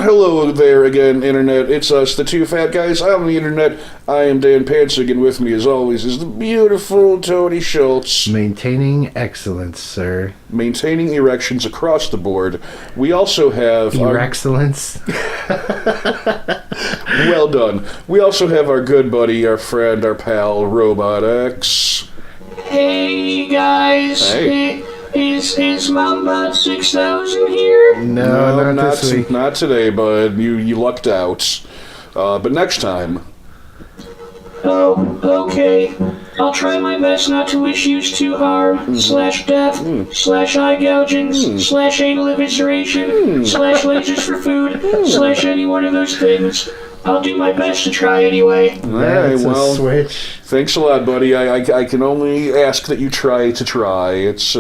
Hello there again, Internet. It's us, the two fat guys on the Internet. I am Dan Pantzig, and with me, as always, is the beautiful Tony Schulz. Maintaining excellence, sir. Maintaining erections across the board. We also have... Excellence. Well done. We also have our good buddy, our friend, our pal, Robot X. Hey, guys. Hey. Is Mambot 6000 here? No, not this week. Not today, bud. You lucked out. But next time. Oh, okay. I'll try my best not to wish yous too hard. /death, /eye gouging, /anal evisceration, /lasers for food, /any one of those things. I'll do my best to try anyway. Alright, well, switch. Thanks a lot, buddy. I can only ask that you try to try. It's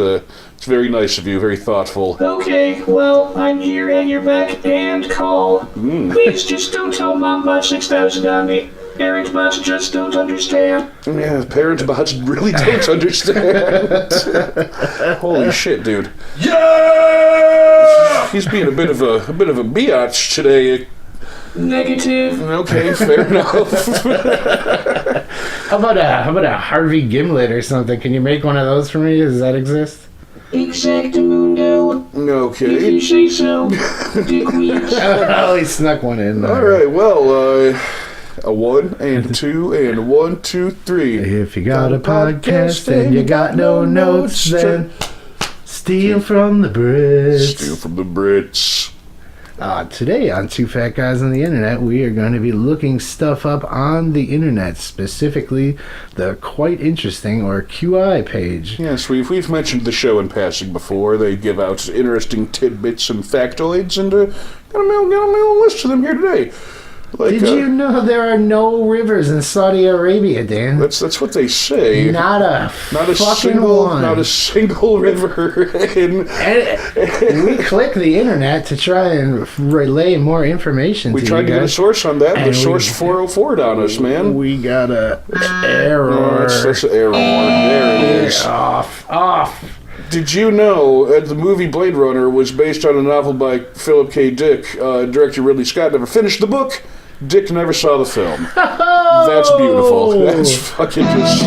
very nice of you, very thoughtful. Okay, well, I'm here and you're back and call. Please just don't tell Mombot 6000 on me. Parent bots just don't understand. Yeah, parent bots really don't understand. Holy shit, dude. Yeah! He's being a bit of a biatch today. Negative. Okay, fair enough. How about a Harvey Gimlet or something? Can you make one of those for me? Does that exist? Exactamundo. If Okay. you say so. Dickweeds. Oh, he snuck one in there. All right. Well, a 1 and a 2 and a 1, 2, 3. If you got a podcast and you got no notes, then steal from the Brits. Steal from the Brits. Today on Two Fat Guys on the Internet, we are going to be looking stuff up on the Internet, specifically the Quite Interesting, or QI page. Yes, we've mentioned the show in passing before. They give out interesting tidbits and factoids, and got a list of them here today. Like, Did you know there are no rivers in Saudi Arabia, Dan? That's what they say. Not a single river in. We click the internet to try and relay more information. We to tried you to get a guys. source on that, but And source 404'd on us, man. We got a error. That's an error. There it is. Off. Did you know the movie Blade Runner was based on a novel by Philip K. Dick? Director Ridley Scott never finished the book. Dick never saw the film. That's beautiful. That's fucking just...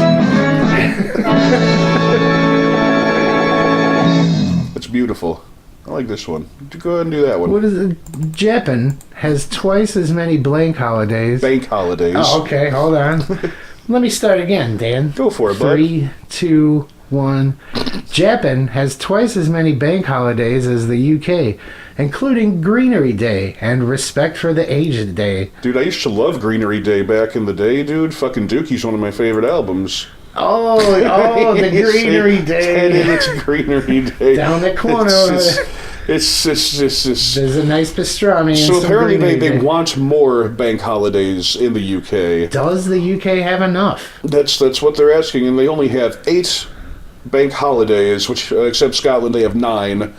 That's beautiful. I like this one. Go ahead and do that one. What is it? Japan has twice as many blank holidays. Bank holidays. Oh, okay. Hold on. Let me start again, Dan. Go for it, bud. 3, 2, 1. Japan has twice as many bank holidays as the UK, including Greenery Day and Respect for the Aged Day. Dude, I used to love Greenery Day back in the day, dude. Fucking Dookie's one of my favorite albums. Oh, the Greenery Day. It's Greenery Day. Down the corner. It's There's a nice pastrami. And so some apparently Greenery they Day. want more bank holidays in the UK. Does the UK have enough? That's what they're asking, and they only have 8 bank holidays, which except Scotland they have 9.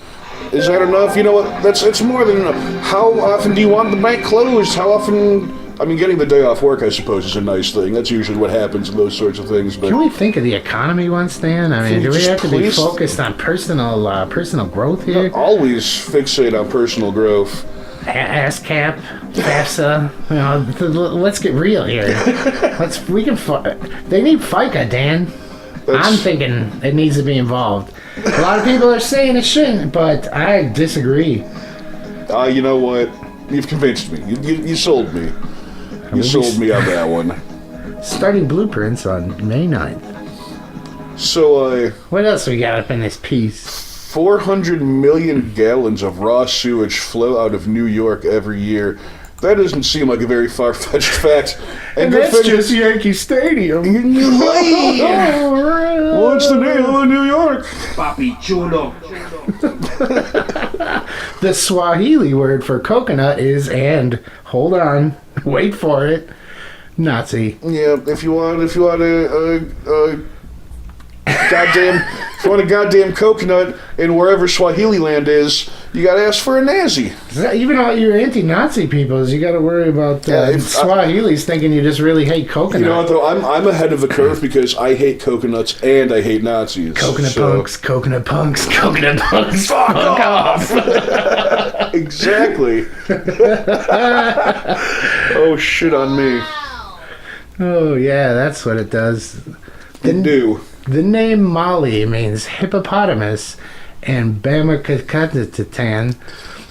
Is that enough? You know what? It's more than enough. How often do you want the bank closed? How often? I mean, getting the day off work, I suppose, is a nice thing. That's usually what happens in those sorts of things. But Can we think of the economy once, Dan? I mean, do we just have to be please- focused on personal growth here? always fixate on personal growth. ASCAP, FAFSA. You know, let's get real here. They need FICA, Dan. I'm thinking it needs to be involved. A lot of people are saying it shouldn't, but I disagree. You know what? You've convinced me. You sold me. You sold me on that one. Starting blueprints on May 9th. So, What else we got up in this piece? 400 million gallons of raw sewage flow out of New York every year. That doesn't seem like a very far-fetched fact. And good that's thing just Yankee Stadium. What's the name of New York? Papi chulo. The Swahili word for coconut is, and hold on, wait for it, Nazi. Yeah, if you want a goddamn coconut in wherever Swahili land is, you gotta ask for a Nazi. Even all your anti-Nazi peoples, you got to worry about Swahilis thinking you just really hate coconut. You know what though? I'm ahead of the curve because I hate coconuts and I hate Nazis. Coconut punks. Fuck off! Exactly. Oh, shit on me. Oh, yeah, that's what it does. They do. The name Mali means hippopotamus and Bamakakatatan,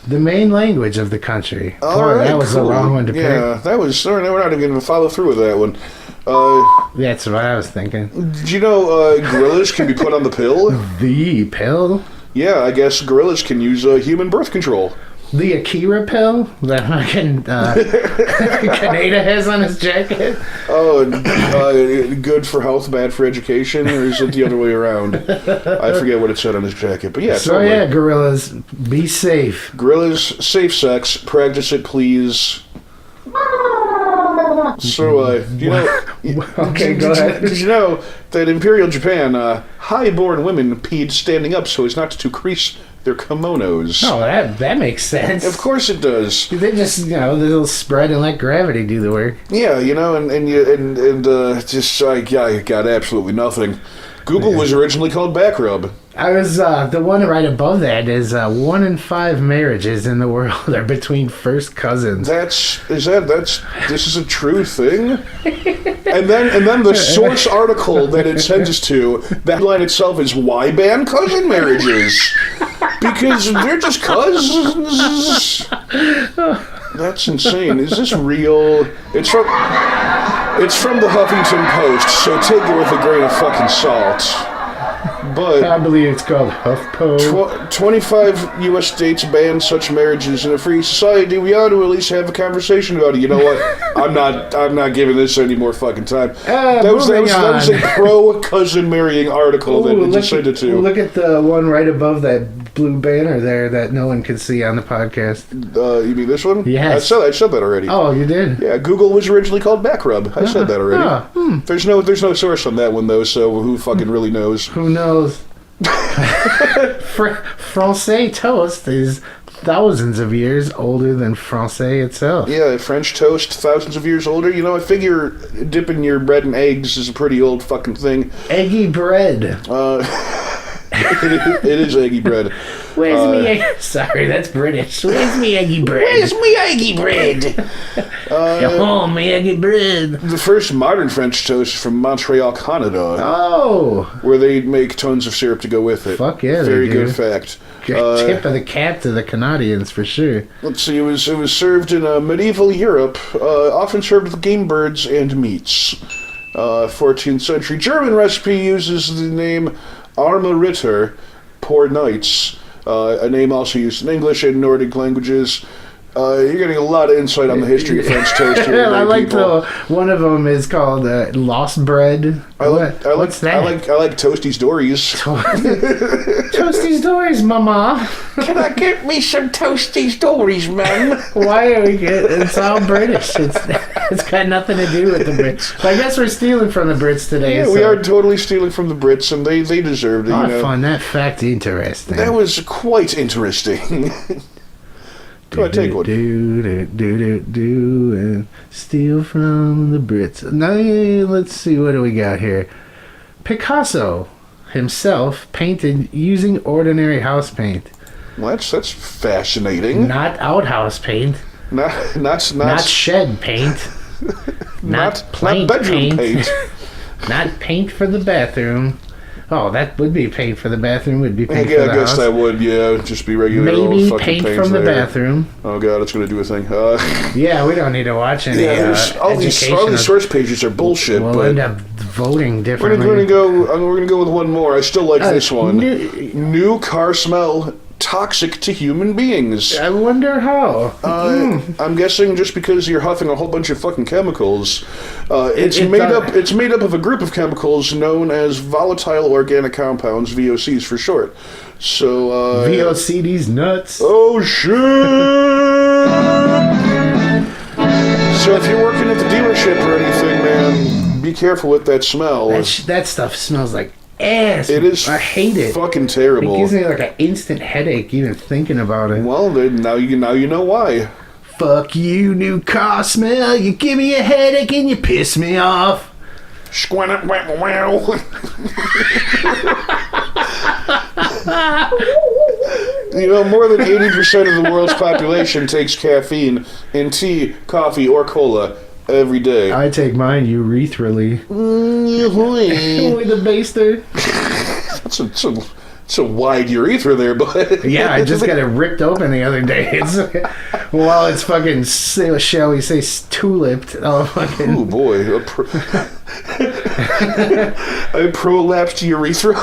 the main language of the country. All right, that was cool. the wrong one to pick. Yeah, that was... We're not even going to follow through with that one. That's what I was thinking. Did you know gorillas can be put on the pill? The pill? Yeah, I guess gorillas can use human birth control. The Akira pill that fucking Kaneda has on his jacket? Oh, good for health, bad for education, or is it the other way around? I forget what it said on his jacket, but yeah. So totally. yeah, gorillas, be safe. Gorillas, safe sex, practice it, please. So, you know... Okay, go ahead. Did you know that in Imperial Japan, high-born women peed standing up so as not to crease their kimonos? Oh, that makes sense. Of course it does. They just, they'll spread and let gravity do the work. Yeah, and just like, yeah, you got absolutely nothing. Google was originally called back rub. I was, the one right above that is 1 in 5 marriages in the world are between first cousins. This is a true thing? And then the source article that it sends us to, that line itself is why ban cousin marriages? Because they're just cousins. That's insane. Is this real? It's from the Huffington Post, so take it with a grain of fucking salt. But I believe it's called HuffPo. 25 U.S. states ban such marriages in a free society. We ought to at least have a conversation about it. You know what? I'm not giving this any more fucking time. That was a pro cousin marrying article that we just sent it to. Look at the one right above that blue banner there that no one can see on the podcast. You mean this one? Yes. I said that already. Oh, you did? Yeah, Google was originally called Backrub. I said that already. There's no source on that one though, so who fucking really knows? Who knows? Francais toast is thousands of years older than Francais itself. Yeah, French toast, thousands of years older. You know, I figure dipping your bread in eggs is a pretty old fucking thing. Eggy bread. It is eggy bread. Where's me eggy... Sorry, that's British. Where's me eggy bread? Where's me eggy bread? Oh, me eggy bread. The first modern French toast is from Montreal, Canada. Oh. Where they make tons of syrup to go with it. Fuck yeah, Very they do. good fact. Tip of the cap to the Canadians, for sure. Let's see, it was served in medieval Europe, often served with game birds and meats. 14th century German recipe uses the name Arme Ritter, poor knights, a name also used in English and Nordic languages. You're getting a lot of insight on the history of French toast here. I like one of them is called Lost Bread. What's that? I like Toasty Stories. Toasty Stories, Mama. Can I get me some Toasty Stories, man? Why are we getting... It's all British. It's got nothing to do with the Brits. But I guess we're stealing from the Brits today. Yeah, we are totally stealing from the Brits, and they deserved it. I find that fact interesting. That was quite interesting. Go ahead, take one. And steal from the Brits. Now, let's see, what do we got here? Picasso himself painted using ordinary house paint. Well, that's fascinating. Not outhouse paint. Not shed paint. not bedroom paint. Not paint for the bathroom. Oh, that would be paint for the bathroom. Would be paint for the house. I guess that would, yeah. Just be regular Maybe old fucking paint paint from the there. bathroom. Oh god, it's going to do a thing. Yeah, we don't need to watch any all these source pages are bullshit. We'll but end up voting differently. We're gonna go with one more. I still like this one. New car smell toxic to human beings. I wonder how. I'm guessing just because you're huffing a whole bunch of fucking chemicals. It's made up of a group of chemicals known as volatile organic compounds, VOCs for short. So VOC these nuts. Oh shit! So if you're working at the dealership or anything, man, be careful with that smell. That stuff smells like ass. It is. I hate it. Fucking terrible. It gives me like an instant headache even thinking about it. Well, now you know why. Fuck you, new car smell. You give me a headache and you piss me off. Squantum wow. You know, more than 80% of the world's population takes caffeine in tea, coffee, or cola every day. I take mine urethrally. With a baster. It's a wide urethra there, but Yeah, I just got it ripped open the other day. It's well, it's fucking, shall we say, tulipped. Oh, fucking. Oh boy, a prolapsed urethra.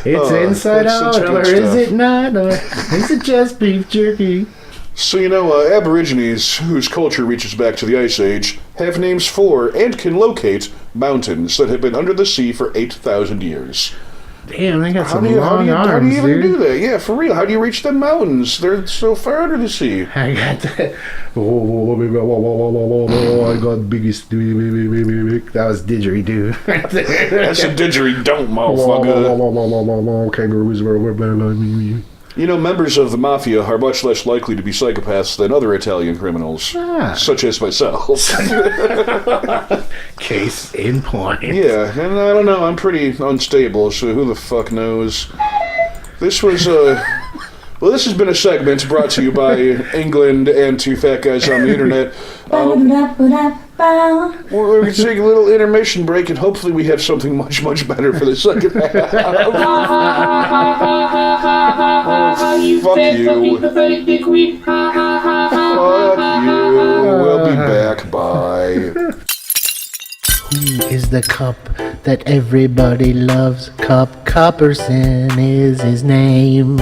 It's inside that's out, such good or is stuff. it not? Or is it just beef jerky? So, you know, Aborigines, whose culture reaches back to the Ice Age, have names for and can locate mountains that have been under the sea for 8,000 years. Damn, they got How some do you long arms, how do you even dude. do that? Yeah, for real. How do you reach the mountains? They're so far under the sea. I got that. I got biggest. That was didgeridoo right there. That's a didgeridoo, motherfucker. Kangaroos were. You know, members of the Mafia are much less likely to be psychopaths than other Italian criminals, such as myself. Case in point. Yeah, and I don't know, I'm pretty unstable, so who the fuck knows? This was, well, this has been a segment brought to you by England and two fat guys on the internet. We're going to take a little intermission break, and hopefully we have something much, much better for the second half. You Fuck fat, you. fucking pathetic dickweed. Fuck you. We'll be back. Bye. Who is the cop that everybody loves? Cop Copperson is his name.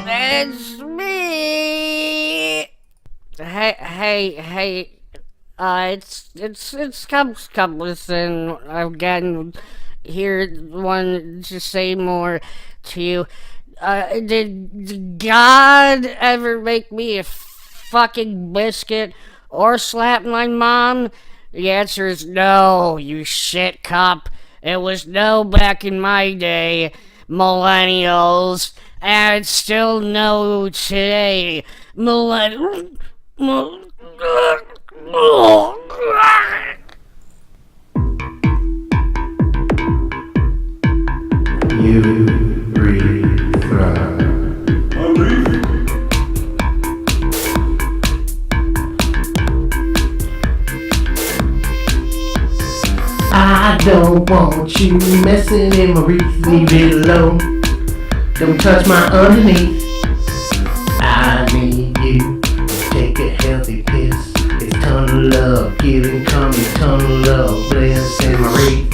That's me. Hey, it's Copperson again. Here, one to say more to you. Did God ever make me a fucking biscuit or slap my mom? The answer is no, you shit cop. It was no back in my day, millennials, and it's still no today, I don't want you messing in my wreath, leave it alone. Don't touch my underneath. I need you to take a healthy piss. It's ton of love, giving coming ton of love, bliss in my wreath.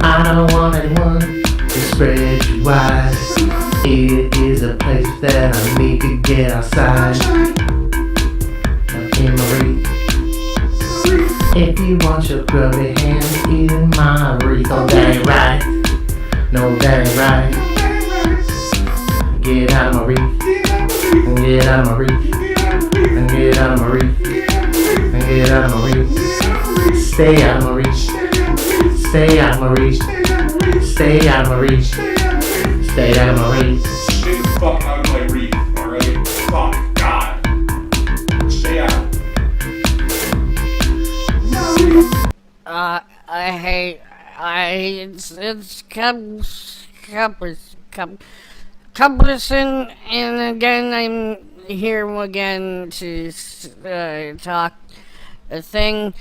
I don't want anyone to spread you wide. It is a place that I need to get outside. Up in my wreath. If you want your grubby hands in my wreath, oh that ain't right. No, that ain't right. Get out of my wreath. Get out of my wreath. Get out of my wreath. Get out of my wreath. Stay out of my reach. Stay out of my reach. Stay out of my reach. Stay out of my reach. Stay the fuck out of my wreath, alright? Fuck, God. Stay out. it's Cumberson, and again, I'm here again to talk a thing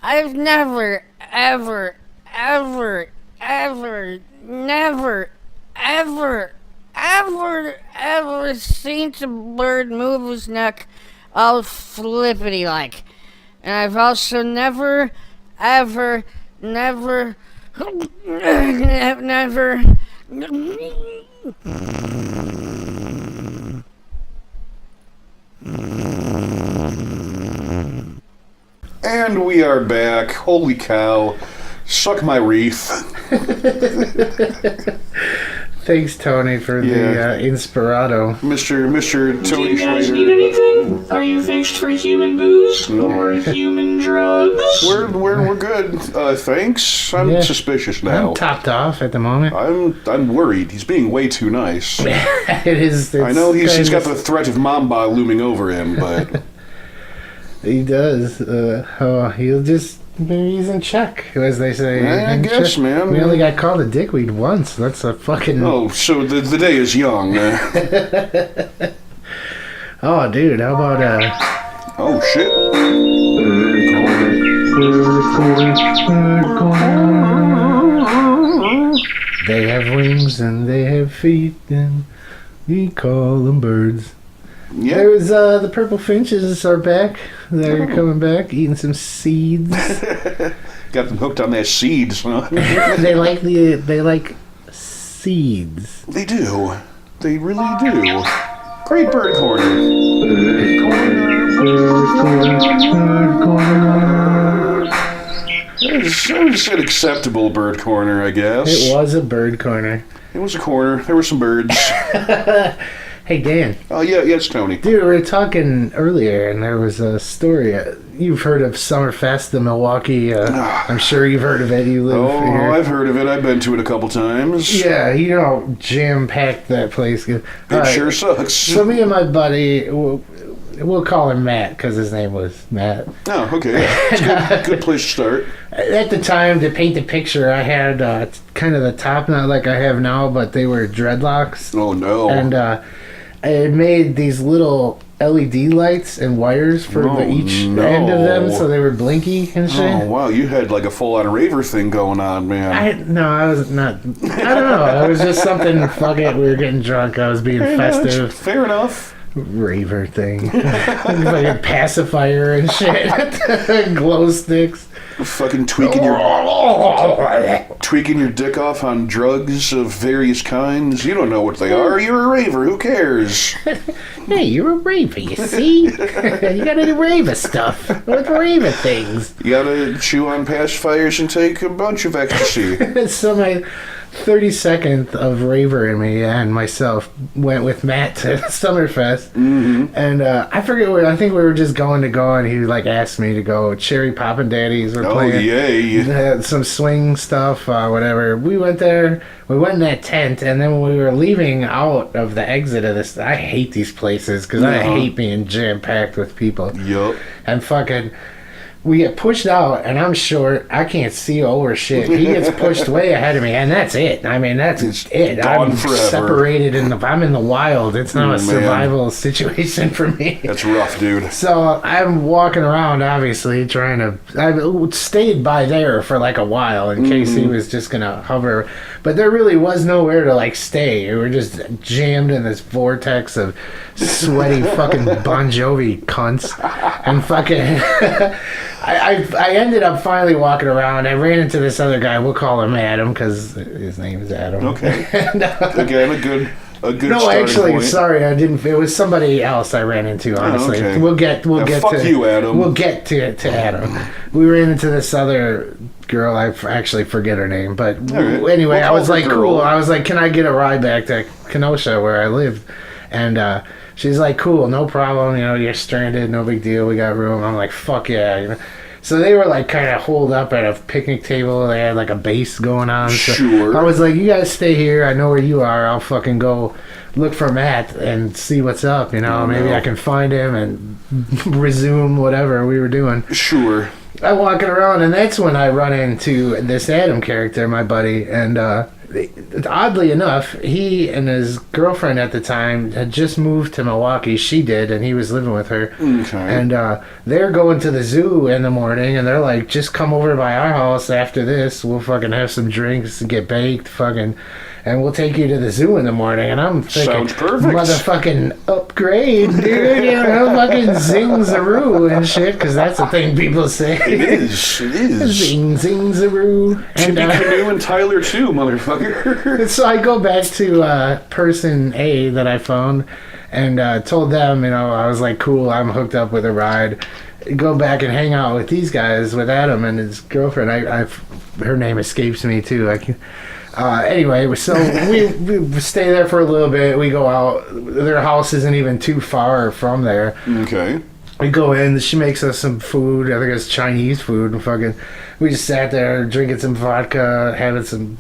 I've never, ever, ever, ever, never, ever, ever, ever seen a bird move his neck all flippity like. And I've also never, ever, never, never. And we are back. Holy cow. Suck my wreath. Thanks, Tony, for the inspirato. Mr. Do Tony you guys need Schrader. anything? Are you fixed for human booze or human drugs? We're good. Thanks. I'm Yeah. suspicious now. I'm topped off at the moment. I'm worried. He's being way too nice. It is. I know he's kind got of- the threat of Mamba looming over him, but He does. He'll just maybe he's in check, as they say. I In guess, check. man. We only got called a dickweed once. That's a fucking... Oh, so the day is young. Oh, dude, how about, Oh, shit. They have wings and they have feet and we call them birds. Yeah. There's, the purple finches are back. They're coming back, eating some seeds. Got them hooked on that seeds, huh? they like seeds. They do. They really do. Great bird corner. It was an acceptable bird corner, I guess. It was a bird corner. It was a corner. There were some birds. Hey, Dan. Oh, yeah, yes, Tony. Dude, we were talking earlier, and there was a story. You've heard of Summerfest in Milwaukee. I'm sure you've heard of it. You live here. Oh, I've heard of it. I've been to it a couple times. Yeah, jam-packed that place. It sure sucks. So me and my buddy, we'll call him Matt, because his name was Matt. Oh, okay. It's a good place to start. At the time, to paint the picture, I had kind of the top knot like I have now, but they were dreadlocks. Oh, no. And I had made these little LED lights and wires for each end of them, so they were blinky and shit. Oh, wow. You had like a full-on raver thing going on, man. I was not. I don't know. It was just something. Fuck it. We were getting drunk. I was being festive. Fair enough. Raver thing. Fucking pacifier and shit. Glow sticks. Fucking tweaking your dick off on drugs of various kinds. You don't know what they are. You're a raver. Who cares? Hey, you're a raver, you see? You gotta do raver stuff. With raver things. You gotta chew on pacifiers and take a bunch of ecstasy. So my 32nd of raver in me and myself went with Matt to Summerfest. Mm-hmm. And I forget where. I think we were just going to go, and he like asked me to go. Cherry Poppin' Daddies were playing. Oh, yay. Some swing stuff, whatever. We went there. We went in that tent, and then when we were leaving out of the exit of this, I hate these places because I hate being jam-packed with people. Yup. And fucking... We get pushed out, and I'm short. I can't see over shit. He gets pushed way ahead of me, and that's it. I mean, that's it. Gone I'm forever. separated, I'm in the wild. It's not a survival situation for me. That's rough, dude. So I'm walking around, obviously, trying to... I stayed by there for like a while in case he was just going to hover. But there really was nowhere to like stay. We were just jammed in this vortex of sweaty fucking Bon Jovi cunts. And fucking... I ended up finally walking around. I ran into this other guy. We'll call him Adam because his name is Adam. Okay. And, Again, a good no, starting actually, point. sorry, I didn't. It was somebody else I ran into. Honestly, okay. we'll get fuck to you, Adam. We'll get to Adam. We ran into this other girl. I actually forget her name, but right. anyway, We'll I call was her like, girl. cool. I was like, can I get a ride back to Kenosha where I lived? And she's like, cool, no problem. You're stranded, no big deal. We got room. I'm like, fuck yeah. So they were like kind of holed up at a picnic table. They had like a base going on. So Sure. I was like, you guys stay here. I know where you are. I'll fucking go look for Matt and see what's up. Maybe I can find him and resume whatever we were doing. Sure. I'm walking around, and that's when I run into this Adam character, my buddy. And oddly enough, he and his girlfriend at the time had just moved to Milwaukee. She did, and he was living with her. Okay. And they're going to the zoo in the morning, and they're like, just come over by our house after this. We'll fucking have some drinks and get baked, and we'll take you to the zoo in the morning. And I'm thinking, Sounds perfect. motherfucking upgrade, dude. Fucking zing-zaroo and shit, because that's the thing people say. It is. Zing, zing-zaroo. Chippy Canoe and Tyler too, motherfucker. So I go back to person A that I phoned and told them, I was like, cool, I'm hooked up with a ride. Go back and hang out with these guys, with Adam and his girlfriend. Her name escapes me too. Anyway, so we stay there for a little bit. We go out. Their house isn't even too far from there. Okay. We go in. She makes us some food. I think it's Chinese food. And fucking, we just sat there drinking some vodka, having some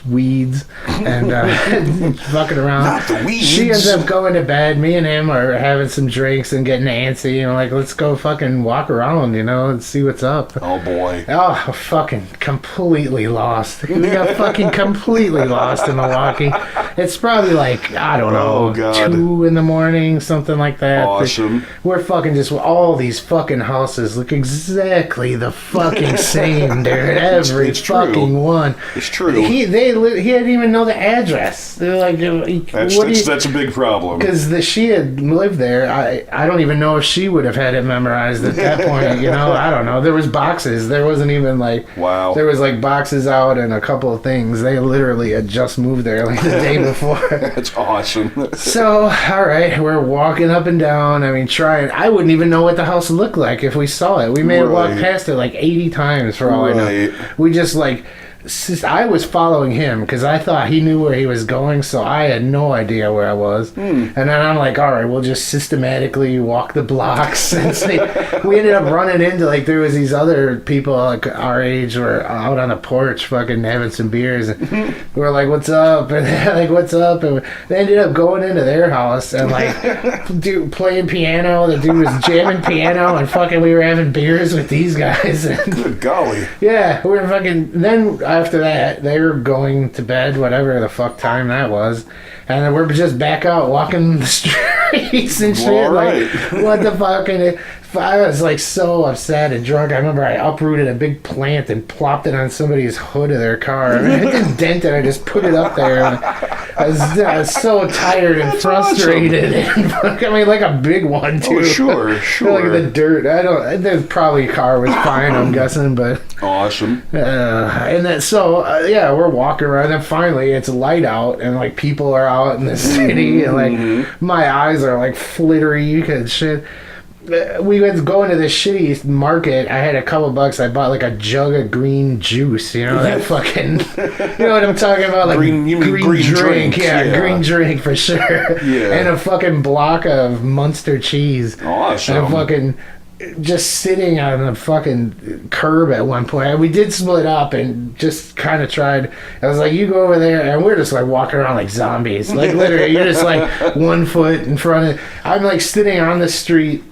weeds, and fucking around. Not the weeds. She ends up going to bed. Me and him are having some drinks and getting antsy. You know, like, let's go fucking walk around, you know, and see what's up. Oh, boy. Oh, fucking completely lost. We got fucking completely lost in Milwaukee. It's probably like, I don't know, Oh, God. 2 in the morning, something like that. Awesome. We're fucking just, all these fucking houses look exactly the fucking same, dude. Every it's true. fucking one. It's true. He didn't even know the address. They're like, That's a big problem. because she had lived there. I don't even know if she would have had it memorized at that point. You know, I don't know. There was boxes. There wasn't even like, Wow. there was like boxes out and a couple of things. They literally had just moved there like the day before. That's awesome. So, all right, we're walking up and down. I mean, trying. I wouldn't even know what the house looked like if we saw it. We may have walked Right. past it like 80 times for all I know. Right. We just like, I was following him because I thought he knew where he was going, so I had no idea where I was. And then I'm like, all right, we'll just systematically walk the blocks. And see. We ended up running into, like, there was these other people like our age were out on the porch fucking having some beers. And we were like, what's up? And they're like, what's up? And they ended up going into their house and like dude playing piano. The dude was jamming piano and fucking we were having beers with these guys. And Good golly. yeah, we were fucking. Then after that, they were going to bed, whatever the fuck time that was, and then we're just back out walking the streets and shit. All like, right. what the fuck? And I was like so upset and drunk. I remember I uprooted a big plant and plopped it on somebody's hood of their car. I mean, I didn't dent it. I just put it up there. And I was so tired and That's frustrated. And I mean, like a big one too. Oh, sure, Like sure. the dirt. I don't. There's probably a car was fine. I'm guessing, but. Awesome. And then yeah, we're walking around and finally it's light out and like people are out in the city and like my eyes are like flittery because shit. We went going to this shitty market. I had a couple bucks. I bought like a jug of green juice. You know that fucking. You know what I'm talking about? Like Green- you mean green drink. drinks, Yeah, yeah. green drink for sure. Yeah. And a fucking block of Munster cheese. Awesome. And a fucking. Just sitting on the fucking curb at one point. We did split up and just kind of tried. I was like, you go over there, and we're just like walking around like zombies. Like literally, you're just like 1 foot in front of. I'm like sitting on the street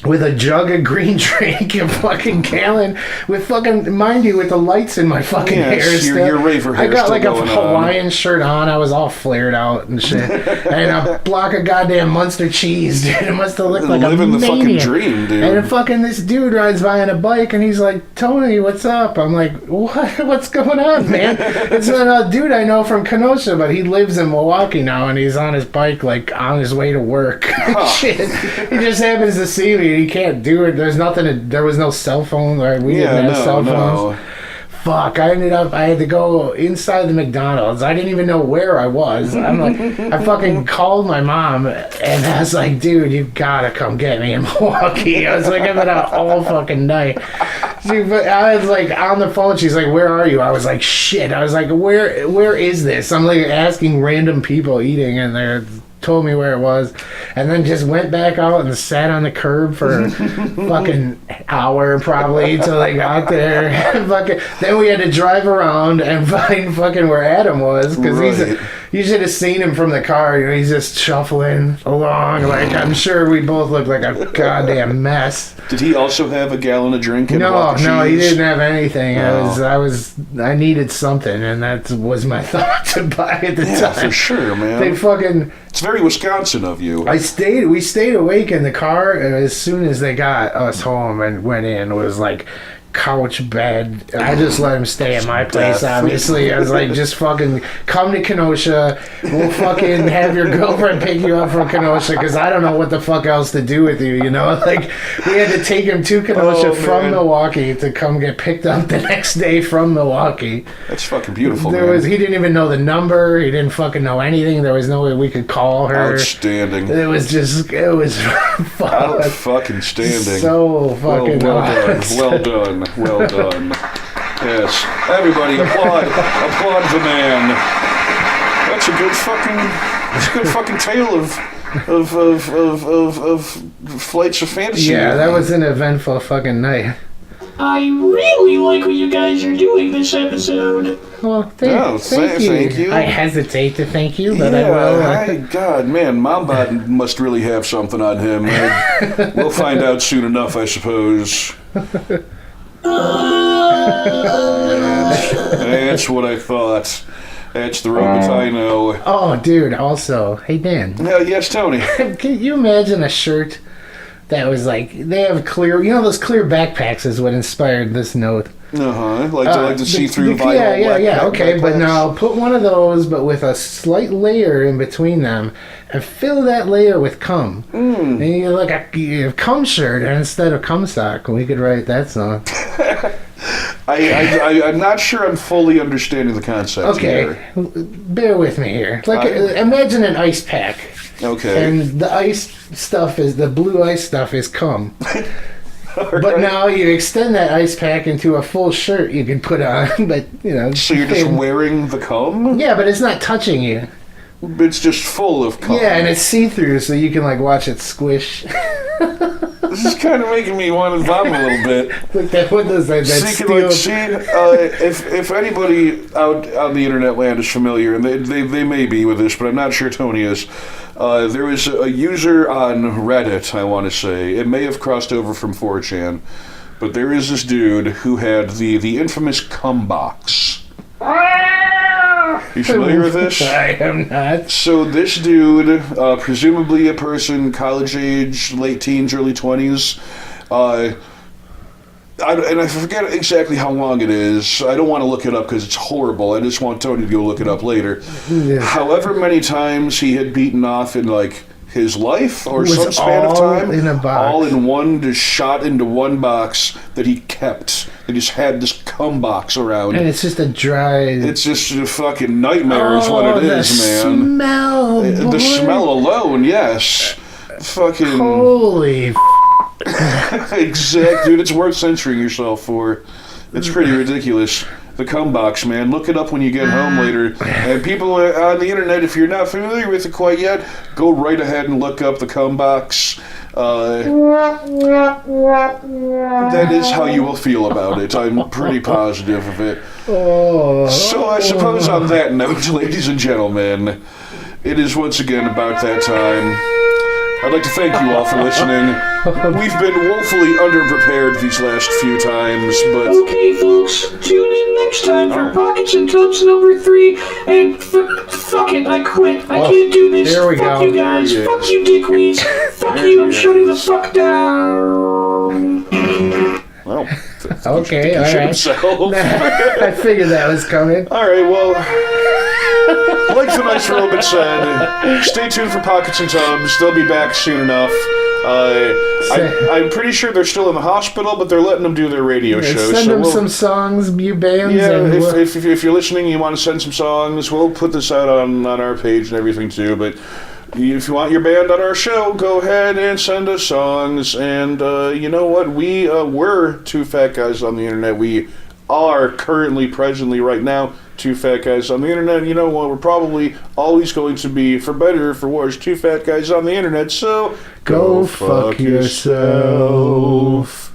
with a jug of green drink and fucking gallon with fucking, mind you, with the lights in my fucking Yes, hair your- still. your raver hair I got still like a going on. Hawaiian shirt on. I was all flared out and shit. And a block of goddamn Munster cheese, dude. It must have looked like Living a the fucking maniac. dream, dude. And fucking this dude rides by on a bike and he's like, Tony, what's up? I'm like, what? What's going on, man? It's a dude I know from Kenosha, but he lives in Milwaukee now and he's on his bike like on his way to work. Shit. He just happens to see me and he can't do it. There's nothing. There was no cell phone. Right? We didn't have cell phones. Fuck, I had to go inside the McDonald's. I didn't even know where I was. I'm like, I fucking called my mom and I was like, dude, you gotta come get me in Milwaukee. I was like, I've been out all fucking night. I was like on the phone. She's like, where are you? I was like, shit. I was like, where is this? I'm like asking random people eating and they're told me where it was, and then just went back out and sat on the curb for a fucking hour probably till I got there. Then we had to drive around and find fucking where Adam was because Right. you should have seen him from the car. You know, he's just shuffling along like I'm sure we both looked like a goddamn mess. Did he also have a gallon of drink and a No, block of he cheese? didn't have anything. Oh. I needed something, and that was my thought to buy at the Yeah, time. for sure, man. They fucking. It's very Wisconsin of you. We stayed awake in the car, and as soon as they got us home and went in, it was like couch bed. I just let him stay at my place, Death. obviously. I was like, just fucking come to Kenosha. We'll fucking have your girlfriend pick you up from Kenosha because I don't know what the fuck else to do with you, you know? Like, we had to take him to Kenosha from man. Milwaukee to come get picked up the next day from Milwaukee. That's fucking beautiful, He man. didn't even know the number. He didn't fucking know anything. There was no way we could call her. Outstanding. It was Fucking standing. so fucking well awesome. done. Well done. Yes. Everybody applaud the man. That's a good fucking tale of flights of fantasy. Yeah, that was an eventful fucking night. I really like what you guys are doing this episode. Well, Oh, thank you. I hesitate to thank you, but I will. God, man, Mombot must really have something on him. We'll find out soon enough, I suppose. That's what I thought. That's the robot I know. Oh, dude, also, hey, Dan. Yes, Tony. Can you imagine a shirt that was like, they have clear, those clear backpacks is what inspired this note. Like the see-through vinyl. Yeah, okay, backpacks. but now put one of those, but with a slight layer in between them, and fill that layer with cum. And you like a cum shirt instead of cum sock. We could write that song. I'm not sure I'm fully understanding the concept here. Bear with me here. Imagine an ice pack. Okay. And the blue ice stuff is cum. But now you extend that ice pack into a full shirt you can put on, but So you're just wearing the cum? Yeah, but it's not touching you. It's just full of cum. Yeah, and it's see-through, so you can watch it squish. This is kind of making me want to vomit a little bit. What does that steel? If anybody out on the internet land is familiar, and they may be with this, but I'm not sure Tony is. There was a user on Reddit, I want to say. It may have crossed over from 4chan, but there is this dude who had the infamous cum box. You familiar with this? I am not. So this dude, presumably a person, college age, late teens, early 20s, and I forget exactly how long it is. I don't want to look it up because it's horrible. I just want Tony to go look it up later. Yeah. However many times he had beaten off in his life or some span of time, in a box. all in one, just shot into one box that he kept. He just had this cum box around. And it's just a dry... It's just a fucking nightmare is what it is, man. Smell, the smell alone, yes. Fucking... Holy Exact, dude, it's worth censoring yourself for. It's pretty ridiculous. The cum box, man. Look it up when you get home later. And people on the internet, if you're not familiar with it quite yet, go right ahead and look up the cum box. That is how you will feel about it. I'm pretty positive of it. So I suppose on that note, ladies and gentlemen, it is once again about that time. I'd like to thank you all for listening. We've been woefully underprepared these last few times, but... Okay, folks, tune in next time for Pockets and Tubs number 3, and fuck it, I quit. I can't do this. There we fuck go. you guys. Yeah. Fuck you, dickweeds. Fuck you, I'm shutting the fuck down. Well, Okay, alright. I figured that was coming. Alright, well... Like the nice robot said, stay tuned for Pockets and Tubs. They'll be back soon enough. I'm pretty sure they're still in the hospital, but they're letting them do their radio show. Send them some songs, you bands. Yeah, and if you're listening, you want to send some songs, we'll put this out on our page and everything too. But if you want your band on our show, go ahead and send us songs. And you know what? We were two fat guys on the internet. We are currently, presently, right now, two fat guys on the internet. You know what? We're probably always going to be, for better or for worse, two fat guys on the internet. So go fuck yourself.